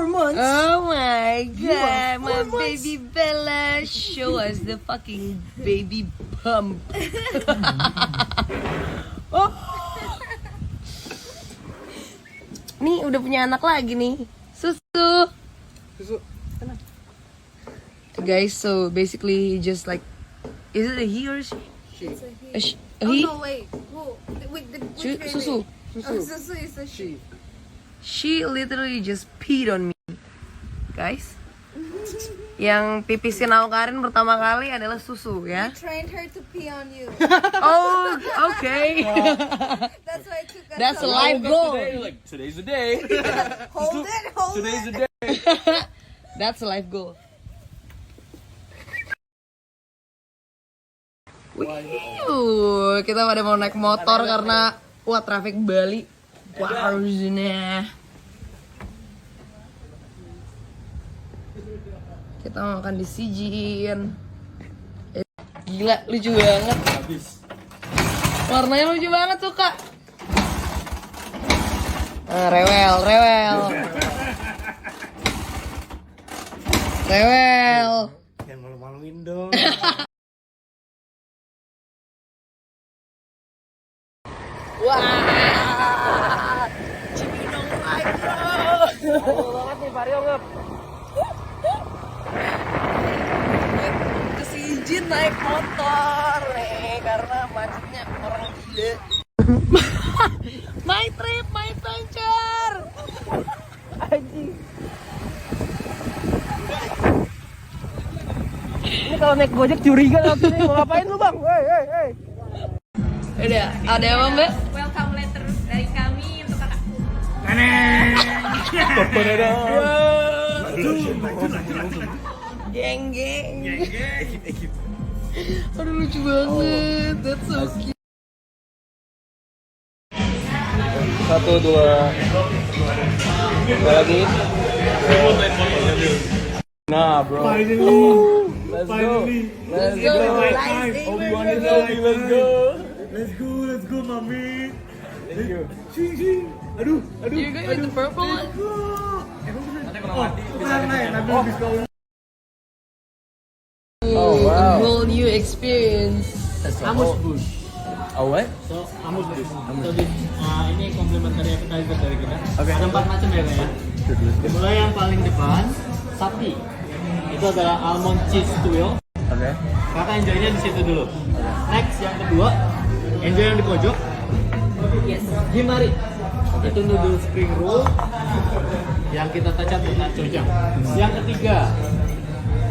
months. Oh my god, my 4 months. baby Bella, show us the fucking baby bump. Oh. Nih udah punya anak lagi nih, susu. Guys, so basically just like, is it a he or she? It's a he. A sh- a Oh he? no, wait. Who? Which baby? Susu. Oh, Susu is a she. She literally just peed on me, guys. Yang pipisin aku Karin pertama kali adalah susu ya. Trained her to pee on you. Oh, okay. That's why I took a That's a photo. life goal. Like, today's the day. Hold it. Today's the day. That's a life goal. Wih, kita pada mau naik motor karena traffic Bali. Wow, nah. Kita mau makan di Sijin. Gila, lucu banget. Warnanya lucu banget tuh, Kak. Rewel. Jangan malu-maluin dong. Wah, Cibinong Ride, bro. Banget nih, Vario ngep. Ke Sijin naik motor nih karena macetnya orang gila. My trip, my adventure. Anjing. Ini kalau naik Gojek curiga nanti nih. Mau ngapain lu, Bang? Hei. Udah, ada apa, Mbak? Welcome letter dari kami untuk kakakku. Geng. Aduh, lucu banget. That's so cute. 1, 2. Ada lagi. Nah, bro. Let's go. Let's go. Obi-Wan Kenobi, let's go. Let's go, mami. Thank you. Sing. Aduh. You got like the purple one? Nanti kalau mati bisa Nabi habis kau. Oh, wow. A whole new experience. Amos Bush. Oh, what? So, Amos Bush. So, ini complimentary appetizer dari kita. Oke. Ada 4 macam ya, Kak ya. Mulai yang paling depan, sapi. Itu adalah almond cheese tuil. Oke. Kakak enjoy-nya di situ dulu. Next, yang kedua, enjoy yang di pojok. Yes. Gimari. Itu noodle spring roll yang kita tacat dengan cojang. Yang ketiga,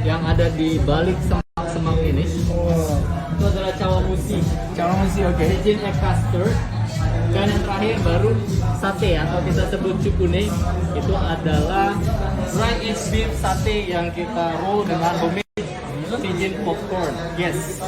yang ada di balik semak-semak ini, itu adalah chawamushi. Chawamushi, oke. Sijin egg custard. Dan yang terakhir baru sate atau kita sebut cukune. Itu adalah fried aged beef sate yang kita roll dengan homemade Sijin popcorn. Yes.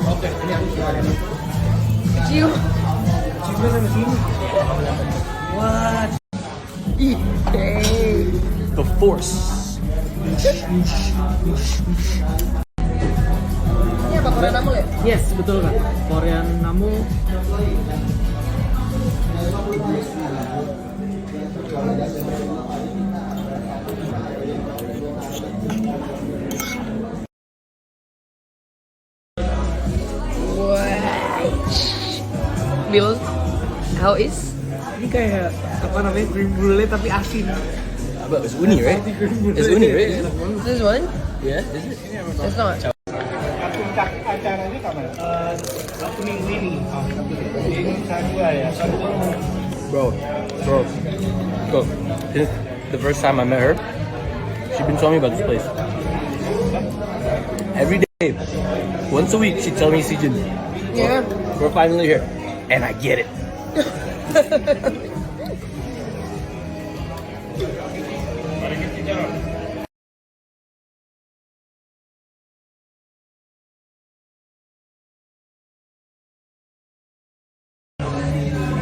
Oke, ini aku keluarin. Cium. Ciumnya sampai sini. What? Hey. The Force. Ini apa Korean namu ya? Yes, betul kan. Korean namu. Bill, how is? Ini kayak apa namanya cream brulee tapi asin. But it's uni, right? It's uni, right? This one? Yeah, is it? It's not. Acaranya kapan? Opening ini. Ini kedua ya. Bro. Go. This is the first time I met her. She's been telling me about this place. Every day, once a week, she'd tell me, Sijin, Yeah. we're finally here. And I get it.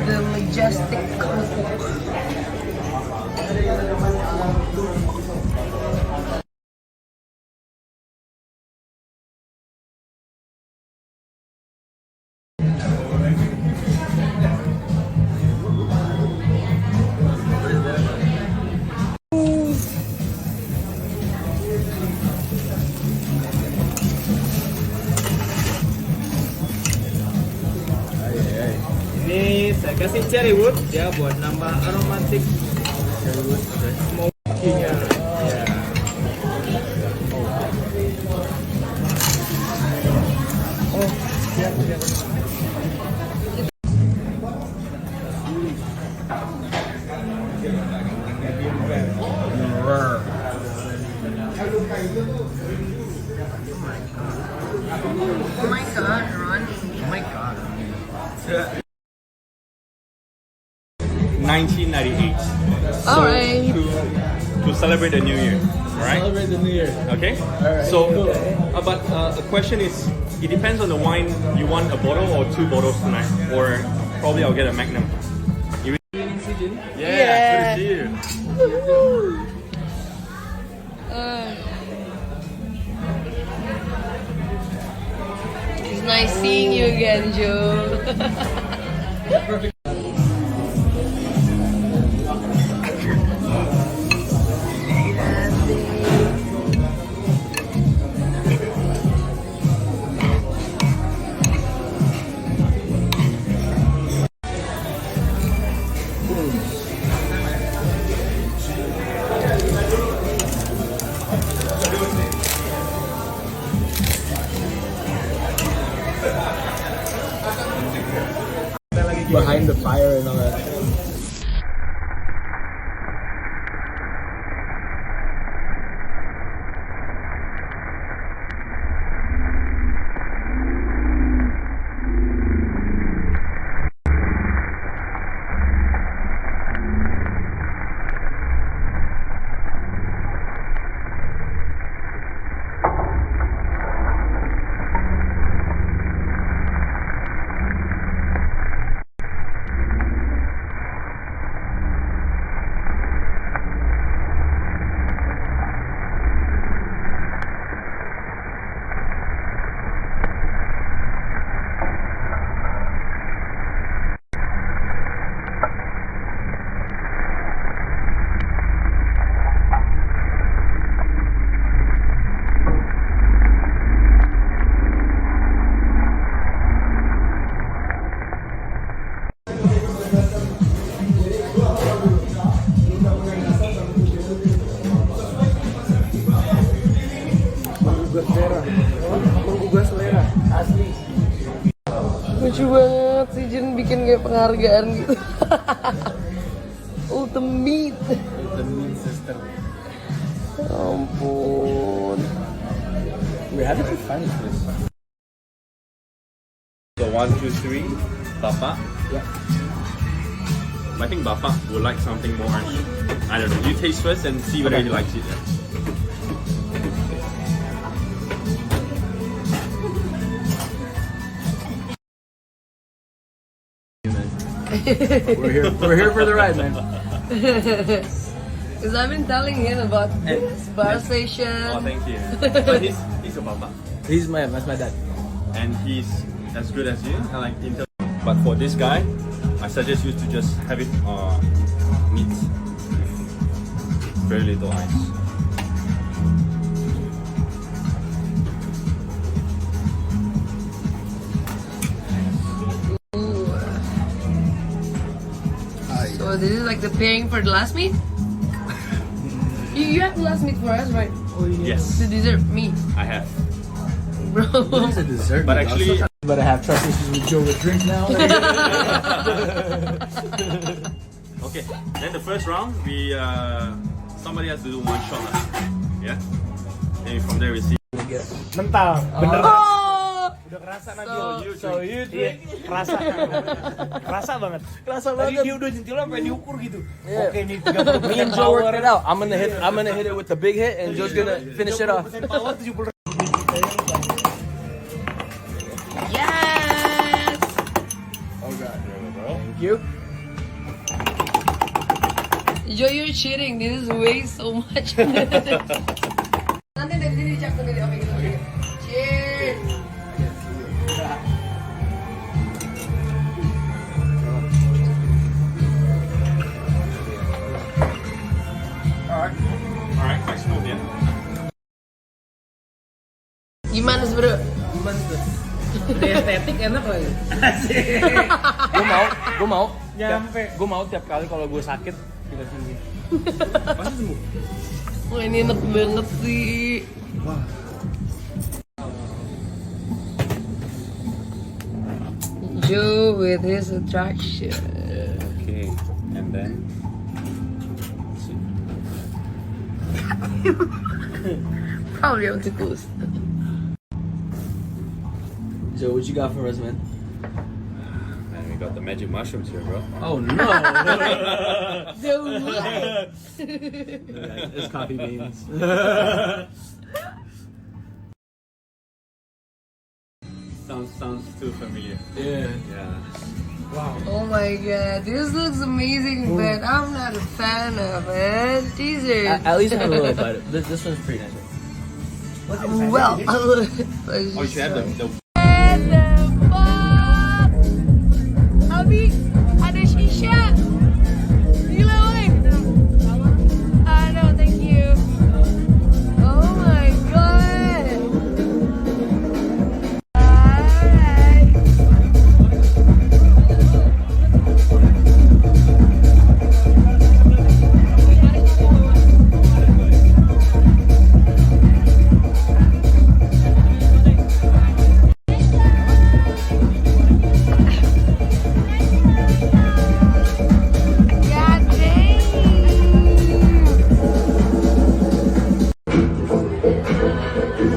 The majestic Kangkok. Kasih cherry wood ya buat nambah aromatik. Cherry wood, smoky-nya. Ya. Oh, siap. Oh my god, Ron. Oh my god. 1998. Alright. To celebrate the new year, right? Celebrate the New Year. Okay. Alright, So, cool. but the question is, it depends on the wine. You want a bottle or 2 bottles tonight, or probably I'll get a Magnum. You Yeah. good to see you. It's nice seeing you again, Joe. Behind the fire and all that. Menggugah selera asli. Lucu banget sih Jun bikin kayak penghargaan gitu. Ultimate. The mean sister. Ya ampun. We have to finish this. So 1, 2, 3, Bapak. Yeah. I think Bapak would like something more. I don't know. You taste first and see whether Okay. he likes it. We're here for the ride, man. Because I've been telling him about this bar station. Oh, thank you. But he's a Bapak. That's my dad. And he's as good as you. I like Intel. But for this guy, I suggest you to just have it meat. Very little ice. So this is like the pairing for the last meat? You have the last meat for us, right? Yes, The dessert meat, I have. bro. It's a dessert. But actually, but I have trust issues with Joe with drink now. okay. Then the first round, we somebody has to do 1 shot, lah. Yeah. And from there we see. Mental, bener. Oh! Udah kerasa So- So you drink. Kerasa. Kerasa banget. Kerasa Tadi banget. dia udah nyentil sampai diukur gitu. Yeah. Oke nih 30% Me and Joe power. worked it out. I'm gonna hit it with the big hit, and Joe's gonna finish it off. 30% power 70%. Yes. Oh god, bro. Thank you. Joe, you're cheating. This is way so much. Nanti dari sini dicek sendiri. Oke, gitu. Cheers. Alright, quite smooth, yeah. Gimana bro? Gimana tuh? Udah estetik enak lagi. Gue mau. Nyampe. Gue mau tiap kali kalau gue sakit dikasih ini. Pasti sembuh. Wah ini enak banget sih. Joe with his attraction. Okay, and then. Probably on the coast. So what you got for us, man? And we got the magic mushrooms here, bro. Oh no! Joe. It's coffee beans. Sounds too familiar. Yeah. Yeah. Oh my god, this looks amazing, but I'm not a fan of it. Jesus. At least have a little bite. This one's pretty nice. Well, Oh, you should have the Abi, ada shisha. Gila, woy. No, thank you. Oh my god. Alright. God dang.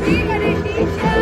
Ih, ada shisha.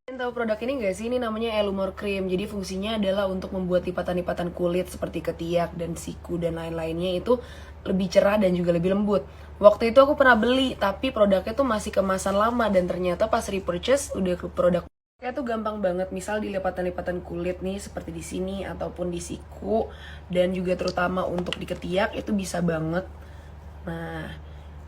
Kalian tahu produk ini nggak sih? Ini namanya Elumor Cream. Jadi fungsinya adalah untuk membuat lipatan-lipatan kulit seperti ketiak dan siku dan lain-lainnya itu lebih cerah dan juga lebih lembut. Waktu itu aku pernah beli, tapi produknya tuh masih kemasan lama dan ternyata pas repurchase udah ke produk kayak tuh gampang banget. Misal di lipatan-lipatan kulit nih seperti di sini ataupun di siku dan juga terutama untuk di ketiak itu bisa banget. Nah,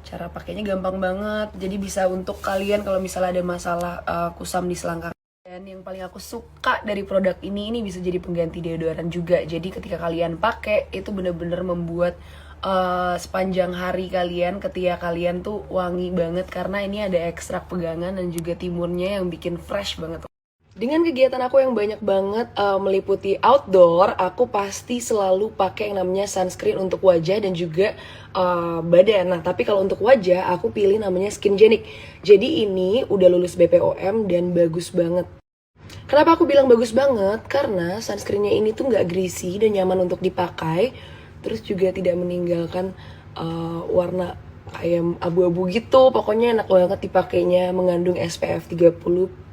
cara pakainya gampang banget. Jadi bisa untuk kalian kalau misalnya ada masalah kusam di selangkang. Dan yang paling aku suka dari produk ini bisa jadi pengganti deodoran juga. Jadi ketika kalian pakai itu bener-bener membuat sepanjang hari kalian, ketiak kalian tuh wangi banget karena ini ada ekstrak pegangan dan juga timunnya yang bikin fresh banget. Dengan kegiatan aku yang banyak banget meliputi outdoor, aku pasti selalu pakai yang namanya sunscreen untuk wajah dan juga badan. Nah, tapi kalau untuk wajah, aku pilih namanya Skingenic. Jadi ini udah lulus BPOM dan bagus banget. Kenapa aku bilang bagus banget? Karena sunscreennya ini tuh nggak greasy dan nyaman untuk dipakai. Terus juga tidak meninggalkan warna kayak abu-abu gitu. Pokoknya enak banget dipakainya, mengandung SPF 30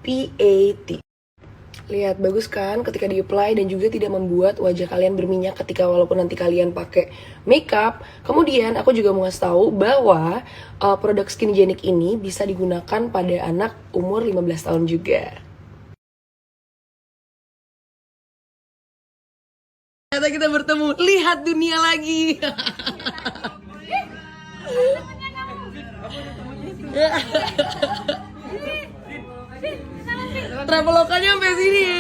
PA. Lihat, bagus kan ketika di-apply dan juga tidak membuat wajah kalian berminyak ketika walaupun nanti kalian pakai makeup. Kemudian aku juga mau ngasih tahu bahwa produk Skingenic ini bisa digunakan pada anak umur 15 tahun juga. Ternyata kita bertemu, lihat dunia lagi. Travelokannya sampai sini.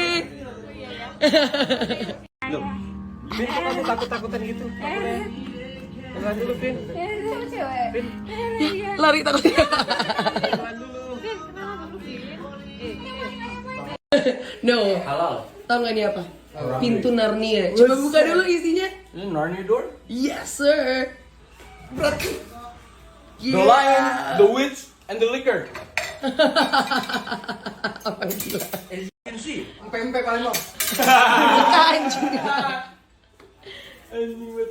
Pin, kok kamu takut-takutan gitu? Jalan dulu, Pin. Lari takutnya. No. Halal. Tahu nggak ini apa? Pintu Narnia. Coba buka dulu isinya. Ini Narnia door? Yes, sir. The lion, the witch, and the liquor. Apa gila? As you can see. Pempek paling mau. Anjing. Anjing banget.